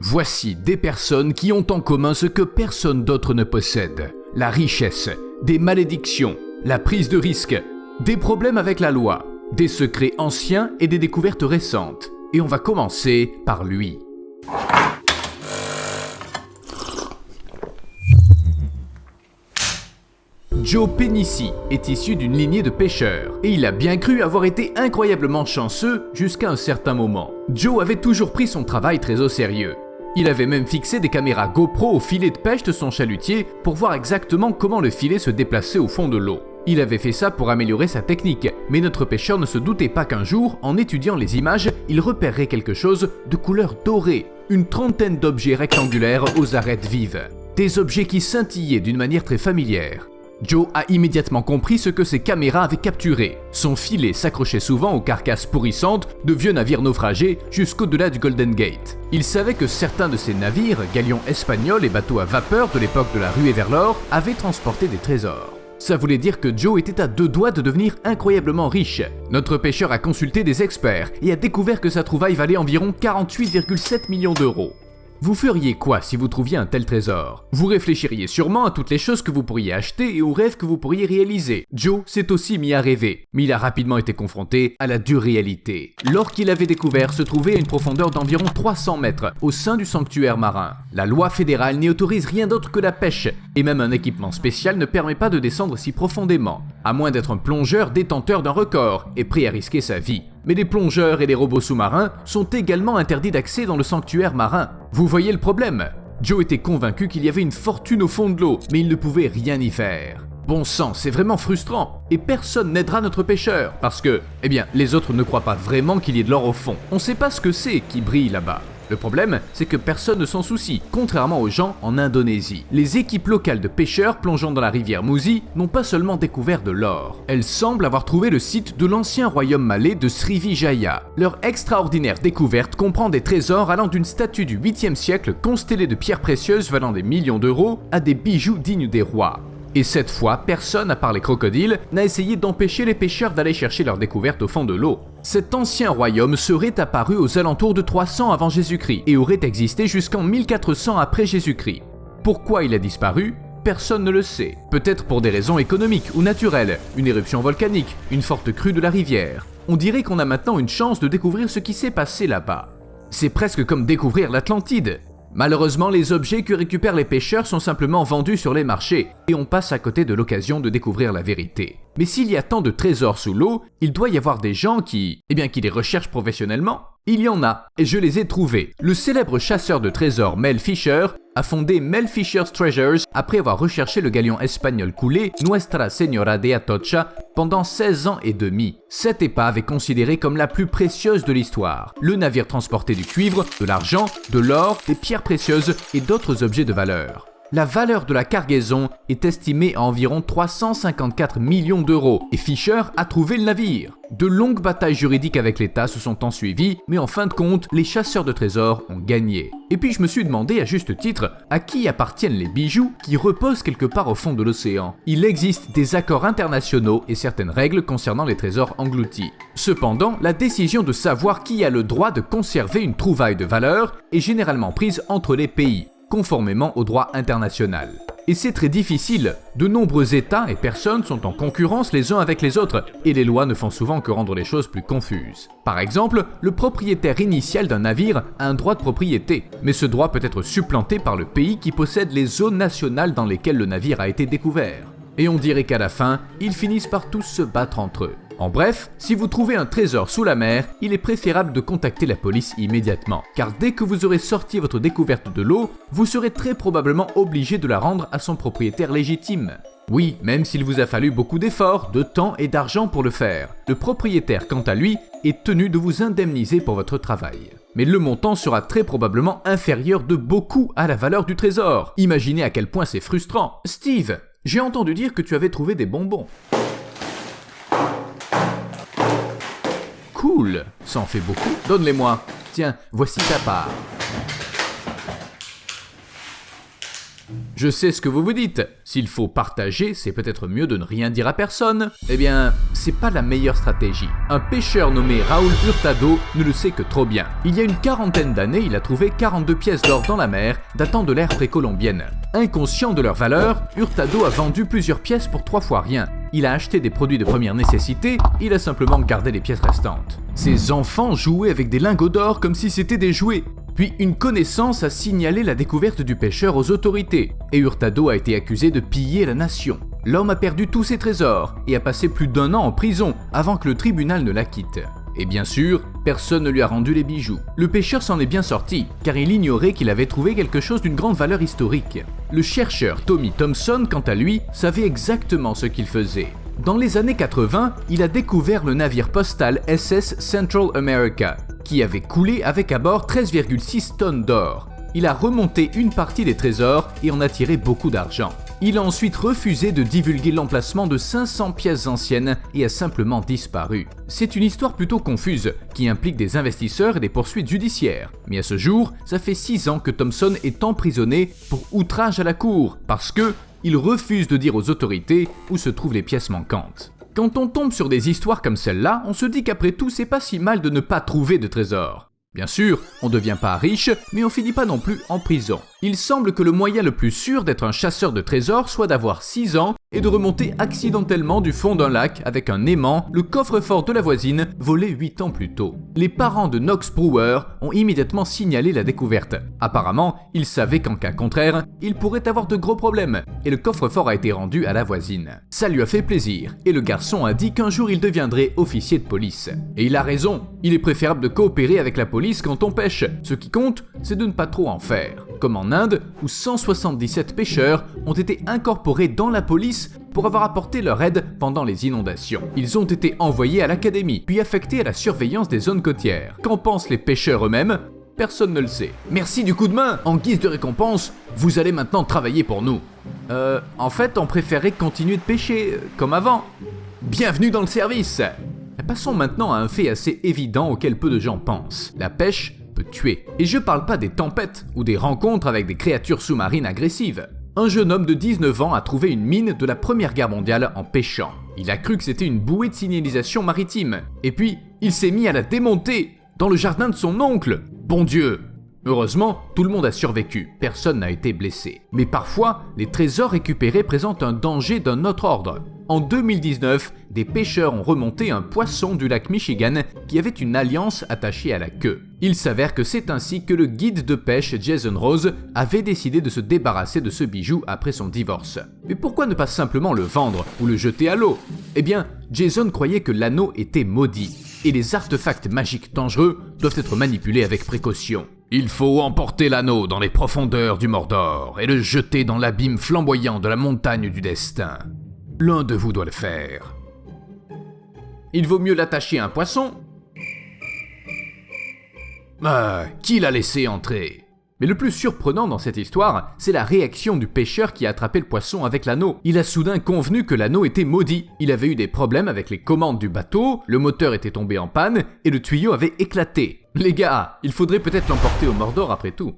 Voici des personnes qui ont en commun ce que personne d'autre ne possède. La richesse, des malédictions, la prise de risque, des problèmes avec la loi, des secrets anciens et des découvertes récentes. Et on va commencer par lui. Joe Penici est issu d'une lignée de pêcheurs et il a bien cru avoir été incroyablement chanceux jusqu'à un certain moment. Joe avait toujours pris son travail très au sérieux. Il avait même fixé des caméras GoPro au filet de pêche de son chalutier pour voir exactement comment le filet se déplaçait au fond de l'eau. Il avait fait ça pour améliorer sa technique, mais notre pêcheur ne se doutait pas qu'un jour, en étudiant les images, il repérerait quelque chose de couleur dorée. Une trentaine d'objets rectangulaires aux arêtes vives. Des objets qui scintillaient d'une manière très familière. Joe a immédiatement compris ce que ces caméras avaient capturé. Son filet s'accrochait souvent aux carcasses pourrissantes de vieux navires naufragés jusqu'au-delà du Golden Gate. Il savait que certains de ces navires, galions espagnols et bateaux à vapeur de l'époque de la ruée vers l'or, avaient transporté des trésors. Ça voulait dire que Joe était à deux doigts de devenir incroyablement riche. Notre pêcheur a consulté des experts et a découvert que sa trouvaille valait environ 48,7 millions d'euros. Vous feriez quoi si vous trouviez un tel trésor? Vous réfléchiriez sûrement à toutes les choses que vous pourriez acheter et aux rêves que vous pourriez réaliser. Joe s'est aussi mis à rêver, mais il a rapidement été confronté à la dure réalité. L'or qu'il avait découvert se trouvait à une profondeur d'environ 300 mètres au sein du sanctuaire marin. La loi fédérale n'y autorise rien d'autre que la pêche, et même un équipement spécial ne permet pas de descendre si profondément, à moins d'être un plongeur détenteur d'un record et prêt à risquer sa vie. Mais les plongeurs et les robots sous-marins sont également interdits d'accès dans le sanctuaire marin. Vous voyez le problème? Joe était convaincu qu'il y avait une fortune au fond de l'eau, mais il ne pouvait rien y faire. Bon sang, c'est vraiment frustrant. Et personne n'aidera notre pêcheur, parce que, les autres ne croient pas vraiment qu'il y ait de l'or au fond. On ne sait pas ce que c'est qui brille là-bas. Le problème, c'est que personne ne s'en soucie, contrairement aux gens en Indonésie. Les équipes locales de pêcheurs plongeant dans la rivière Musi n'ont pas seulement découvert de l'or. Elles semblent avoir trouvé le site de l'ancien royaume malais de Srivijaya. Leur extraordinaire découverte comprend des trésors allant d'une statue du 8e siècle constellée de pierres précieuses valant des millions d'euros à des bijoux dignes des rois. Et cette fois, personne, à part les crocodiles, n'a essayé d'empêcher les pêcheurs d'aller chercher leur découverte au fond de l'eau. Cet ancien royaume serait apparu aux alentours de 300 avant Jésus-Christ et aurait existé jusqu'en 1400 après Jésus-Christ. Pourquoi il a disparu? Personne ne le sait. Peut-être pour des raisons économiques ou naturelles, une éruption volcanique, une forte crue de la rivière. On dirait qu'on a maintenant une chance de découvrir ce qui s'est passé là-bas. C'est presque comme découvrir l'Atlantide. Malheureusement, les objets que récupèrent les pêcheurs sont simplement vendus sur les marchés et on passe à côté de l'occasion de découvrir la vérité. Mais s'il y a tant de trésors sous l'eau, il doit y avoir des gens qui les recherchent professionnellement. Il y en a, et je les ai trouvés. Le célèbre chasseur de trésors Mel Fisher a fondé Mel Fisher's Treasures après avoir recherché le galion espagnol coulé Nuestra Señora de Atocha pendant 16 ans et demi. Cette épave est considérée comme la plus précieuse de l'histoire. Le navire transportait du cuivre, de l'argent, de l'or, des pierres précieuses et d'autres objets de valeur. La valeur de la cargaison est estimée à environ 354 millions d'euros et Fisher a trouvé le navire. De longues batailles juridiques avec l'État se sont ensuivies, mais en fin de compte, les chasseurs de trésors ont gagné. Et puis je me suis demandé à juste titre à qui appartiennent les bijoux qui reposent quelque part au fond de l'océan. Il existe des accords internationaux et certaines règles concernant les trésors engloutis. Cependant, la décision de savoir qui a le droit de conserver une trouvaille de valeur est généralement prise entre les pays, conformément au droit international. Et c'est très difficile, de nombreux États et personnes sont en concurrence les uns avec les autres, et les lois ne font souvent que rendre les choses plus confuses. Par exemple, le propriétaire initial d'un navire a un droit de propriété, mais ce droit peut être supplanté par le pays qui possède les zones nationales dans lesquelles le navire a été découvert. Et on dirait qu'à la fin, ils finissent par tous se battre entre eux. En bref, si vous trouvez un trésor sous la mer, il est préférable de contacter la police immédiatement, car dès que vous aurez sorti votre découverte de l'eau, vous serez très probablement obligé de la rendre à son propriétaire légitime. Oui, même s'il vous a fallu beaucoup d'efforts, de temps et d'argent pour le faire, le propriétaire, quant à lui, est tenu de vous indemniser pour votre travail. Mais le montant sera très probablement inférieur de beaucoup à la valeur du trésor. Imaginez à quel point c'est frustrant. Steve, j'ai entendu dire que tu avais trouvé des bonbons. Cool, ça en fait beaucoup. Donne-les-moi. Tiens, voici ta part. Je sais ce que vous vous dites, s'il faut partager, c'est peut-être mieux de ne rien dire à personne. Eh bien, c'est pas la meilleure stratégie. Un pêcheur nommé Raúl Hurtado ne le sait que trop bien. Il y a une quarantaine d'années, il a trouvé 42 pièces d'or dans la mer, datant de l'ère précolombienne. Inconscient de leur valeur, Hurtado a vendu plusieurs pièces pour 3 fois rien. Il a acheté des produits de première nécessité, il a simplement gardé les pièces restantes. Ses enfants jouaient avec des lingots d'or comme si c'était des jouets. Puis une connaissance a signalé la découverte du pêcheur aux autorités, et Hurtado a été accusé de piller la nation. L'homme a perdu tous ses trésors et a passé plus d'1 an en prison avant que le tribunal ne l'acquitte. Et bien sûr, personne ne lui a rendu les bijoux. Le pêcheur s'en est bien sorti, car il ignorait qu'il avait trouvé quelque chose d'une grande valeur historique. Le chercheur Tommy Thompson, quant à lui, savait exactement ce qu'il faisait. Dans les années 80, il a découvert le navire postal SS Central America, qui avait coulé avec à bord 13,6 tonnes d'or. Il a remonté une partie des trésors et en a tiré beaucoup d'argent. Il a ensuite refusé de divulguer l'emplacement de 500 pièces anciennes et a simplement disparu. C'est une histoire plutôt confuse, qui implique des investisseurs et des poursuites judiciaires. Mais à ce jour, ça fait 6 ans que Thompson est emprisonné pour outrage à la cour, parce que il refuse de dire aux autorités où se trouvent les pièces manquantes. Quand on tombe sur des histoires comme celle-là, on se dit qu'après tout, c'est pas si mal de ne pas trouver de trésors. Bien sûr, on ne devient pas riche, mais on finit pas non plus en prison. Il semble que le moyen le plus sûr d'être un chasseur de trésors soit d'avoir 6 ans et de remonter accidentellement du fond d'un lac avec un aimant le coffre-fort de la voisine volé 8 ans plus tôt. Les parents de Knox Brewer ont immédiatement signalé la découverte. Apparemment, ils savaient qu'en cas contraire, il pourrait avoir de gros problèmes et le coffre-fort a été rendu à la voisine. Ça lui a fait plaisir et le garçon a dit qu'un jour il deviendrait officier de police. Et il a raison, il est préférable de coopérer avec la police quand on pêche. Ce qui compte, c'est de ne pas trop en faire. Comme en Inde, où 177 pêcheurs ont été incorporés dans la police pour avoir apporté leur aide pendant les inondations. Ils ont été envoyés à l'académie, puis affectés à la surveillance des zones côtières. Qu'en pensent les pêcheurs eux-mêmes ? Personne ne le sait. Merci du coup de main. En guise de récompense, vous allez maintenant travailler pour nous. En fait, on préférait continuer de pêcher, comme avant. Bienvenue dans le service. Passons maintenant à un fait assez évident auquel peu de gens pensent. La pêche peut tuer. Et je parle pas des tempêtes ou des rencontres avec des créatures sous-marines agressives. Un jeune homme de 19 ans a trouvé une mine de la Première Guerre mondiale en pêchant. Il a cru que c'était une bouée de signalisation maritime. Et puis, il s'est mis à la démonter dans le jardin de son oncle. Bon Dieu! Heureusement, tout le monde a survécu, personne n'a été blessé. Mais parfois, les trésors récupérés présentent un danger d'un autre ordre. En 2019, des pêcheurs ont remonté un poisson du lac Michigan qui avait une alliance attachée à la queue. Il s'avère que c'est ainsi que le guide de pêche Jason Rose avait décidé de se débarrasser de ce bijou après son divorce. Mais pourquoi ne pas simplement le vendre ou le jeter à l'eau? Eh bien, Jason croyait que l'anneau était maudit, et les artefacts magiques dangereux doivent être manipulés avec précaution. Il faut emporter l'anneau dans les profondeurs du Mordor et le jeter dans l'abîme flamboyant de la montagne du destin. L'un de vous doit le faire. Il vaut mieux l'attacher à un poisson. Qui l'a laissé entrer? Mais le plus surprenant dans cette histoire, c'est la réaction du pêcheur qui a attrapé le poisson avec l'anneau. Il a soudain convenu que l'anneau était maudit. Il avait eu des problèmes avec les commandes du bateau, le moteur était tombé en panne et le tuyau avait éclaté. Les gars, il faudrait peut-être l'emporter au Mordor après tout.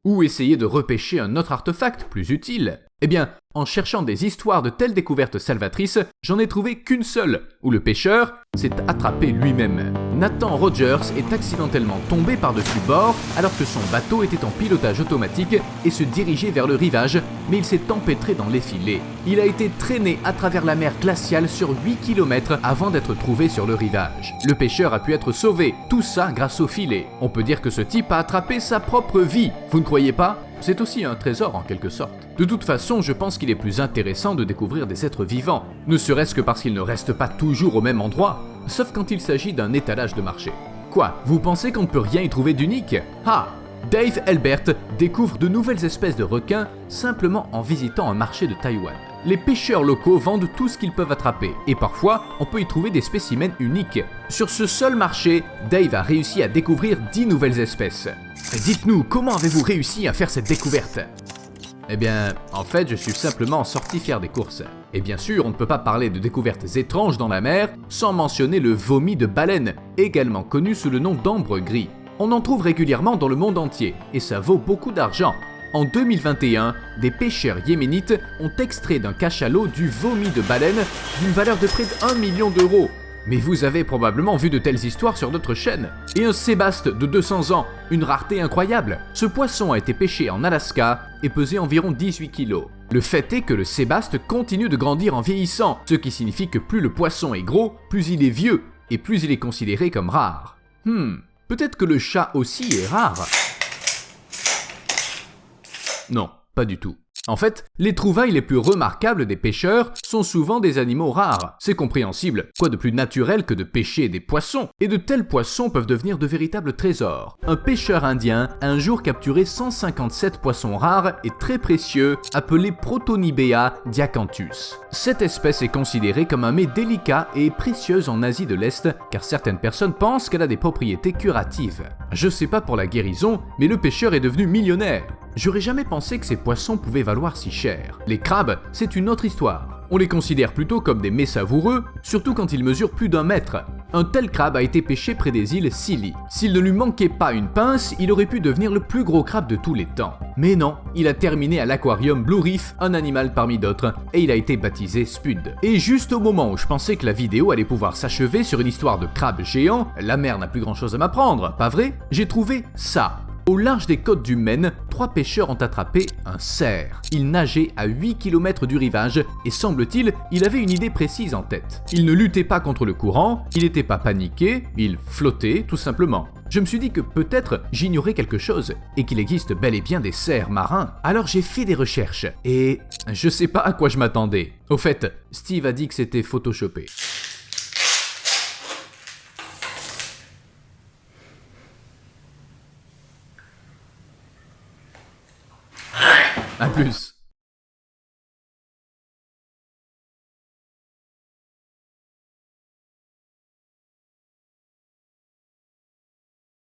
Ou essayer de repêcher un autre artefact plus utile. Eh bien, en cherchant des histoires de telles découvertes salvatrices, j'en ai trouvé qu'une seule, où le pêcheur s'est attrapé lui-même. Nathan Rogers est accidentellement tombé par-dessus bord alors que son bateau était en pilotage automatique et se dirigeait vers le rivage, mais il s'est empêtré dans les filets. Il a été traîné à travers la mer glaciale sur 8 km avant d'être trouvé sur le rivage. Le pêcheur a pu être sauvé, tout ça grâce au filet. On peut dire que ce type a attrapé sa propre vie, vous ne croyez pas ? C'est aussi un trésor en quelque sorte. De toute façon, je pense qu'il est plus intéressant de découvrir des êtres vivants, ne serait-ce que parce qu'ils ne restent pas toujours au même endroit, sauf quand il s'agit d'un étalage de marché. Quoi, vous pensez qu'on ne peut rien y trouver d'unique? Ah! Dave Elbert découvre de nouvelles espèces de requins simplement en visitant un marché de Taïwan. Les pêcheurs locaux vendent tout ce qu'ils peuvent attraper, et parfois, on peut y trouver des spécimens uniques. Sur ce seul marché, Dave a réussi à découvrir 10 nouvelles espèces. Dites-nous, comment avez-vous réussi à faire cette découverte? Eh bien, en fait, je suis simplement sorti faire des courses. Et bien sûr, on ne peut pas parler de découvertes étranges dans la mer sans mentionner le vomi de baleine, également connu sous le nom d'ambre gris. On en trouve régulièrement dans le monde entier, et ça vaut beaucoup d'argent. En 2021, des pêcheurs yéménites ont extrait d'un cachalot du vomi de baleine d'une valeur de près d'1 million d'euros. Mais vous avez probablement vu de telles histoires sur notre chaîne. Et un sébaste de 200 ans, une rareté incroyable. Ce poisson a été pêché en Alaska et pesait environ 18 kilos. Le fait est que le sébaste continue de grandir en vieillissant, ce qui signifie que plus le poisson est gros, plus il est vieux, et plus il est considéré comme rare. Peut-être que le chat aussi est rare. Non, pas du tout. En fait, les trouvailles les plus remarquables des pêcheurs sont souvent des animaux rares. C'est compréhensible, quoi de plus naturel que de pêcher des poissons? Et de tels poissons peuvent devenir de véritables trésors. Un pêcheur indien a un jour capturé 157 poissons rares et très précieux, appelés Protonibea diacanthus. Cette espèce est considérée comme un mets délicat et précieuse en Asie de l'Est, car certaines personnes pensent qu'elle a des propriétés curatives. Je sais pas pour la guérison, mais le pêcheur est devenu millionnaire. J'aurais jamais pensé que ces poissons pouvaient valoir si cher. Les crabes, c'est une autre histoire. On les considère plutôt comme des mets savoureux, surtout quand ils mesurent plus d'1 mètre. Un tel crabe a été pêché près des îles Scilly. S'il ne lui manquait pas une pince, il aurait pu devenir le plus gros crabe de tous les temps. Mais non, il a terminé à l'aquarium Blue Reef, un animal parmi d'autres, et il a été baptisé Spud. Et juste au moment où je pensais que la vidéo allait pouvoir s'achever sur une histoire de crabe géant, la mer n'a plus grand chose à m'apprendre, pas vrai? J'ai trouvé ça. Au large des côtes du Maine, 3 pêcheurs ont attrapé un cerf. Il nageait à 8 km du rivage et semble-t-il, il avait une idée précise en tête. Il ne luttait pas contre le courant, il n'était pas paniqué, il flottait tout simplement. Je me suis dit que peut-être j'ignorais quelque chose et qu'il existe bel et bien des cerfs marins. Alors j'ai fait des recherches et je sais pas à quoi je m'attendais. Au fait, Steve a dit que c'était photoshopé. À plus.